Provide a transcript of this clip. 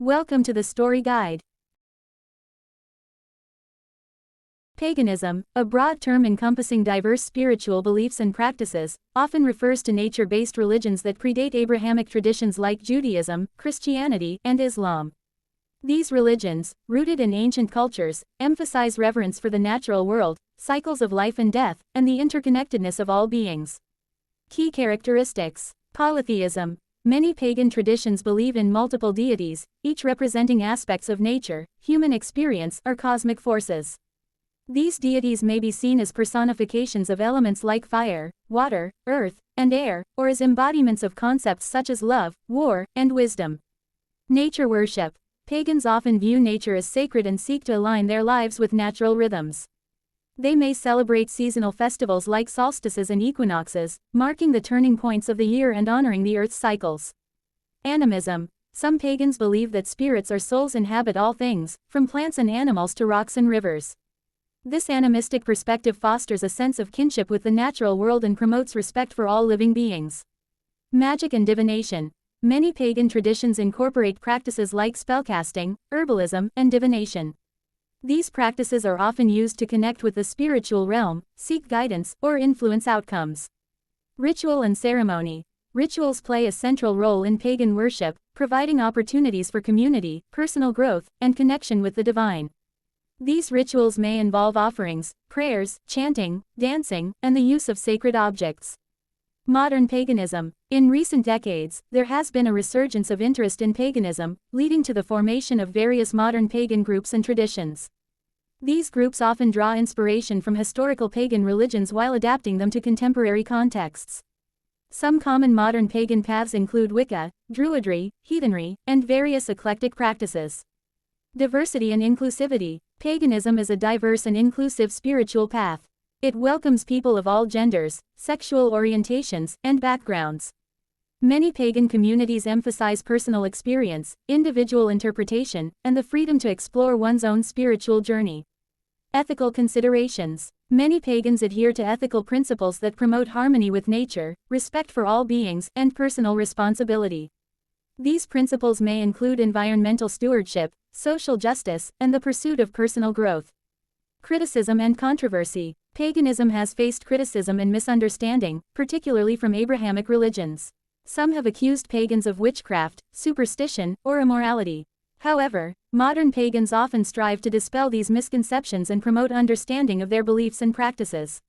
Welcome to the Story Guide. Paganism, a broad term encompassing diverse spiritual beliefs and practices, often refers to nature-based religions that predate Abrahamic traditions like Judaism, Christianity, and Islam. These religions, rooted in ancient cultures, emphasize reverence for the natural world, cycles of life and death, and the interconnectedness of all beings. Key characteristics: polytheism. Many pagan traditions believe in multiple deities, each representing aspects of nature, human experience, or cosmic forces. These deities may be seen as personifications of elements like fire, water, earth, and air, or as embodiments of concepts such as love, war, and wisdom. Nature worship. Pagans often view nature as sacred and seek to align their lives with natural rhythms. They may celebrate seasonal festivals like solstices and equinoxes, marking the turning points of the year and honoring the Earth's cycles. Animism. Some pagans believe that spirits or souls inhabit all things, from plants and animals to rocks and rivers. This animistic perspective fosters a sense of kinship with the natural world and promotes respect for all living beings. Magic and divination. Many pagan traditions incorporate practices like spellcasting, herbalism, and divination. These practices are often used to connect with the spiritual realm, seek guidance, or influence outcomes. Ritual and ceremony. Rituals play a central role in pagan worship, providing opportunities for community, personal growth, and connection with the divine. These rituals may involve offerings, prayers, chanting, dancing, and the use of sacred objects. Modern paganism. In recent decades, there has been a resurgence of interest in paganism, leading to the formation of various modern pagan groups and traditions. These groups often draw inspiration from historical pagan religions while adapting them to contemporary contexts. Some common modern pagan paths include Wicca, Druidry, heathenry, and various eclectic practices. Diversity and inclusivity. Paganism is a diverse and inclusive spiritual path. It welcomes people of all genders, sexual orientations, and backgrounds. Many pagan communities emphasize personal experience, individual interpretation, and the freedom to explore one's own spiritual journey. Ethical considerations. Many pagans adhere to ethical principles that promote harmony with nature, respect for all beings, and personal responsibility. These principles may include environmental stewardship, social justice, and the pursuit of personal growth. Criticism and controversy. Paganism has faced criticism and misunderstanding, particularly from Abrahamic religions. Some have accused pagans of witchcraft, superstition, or immorality. However, modern pagans often strive to dispel these misconceptions and promote understanding of their beliefs and practices.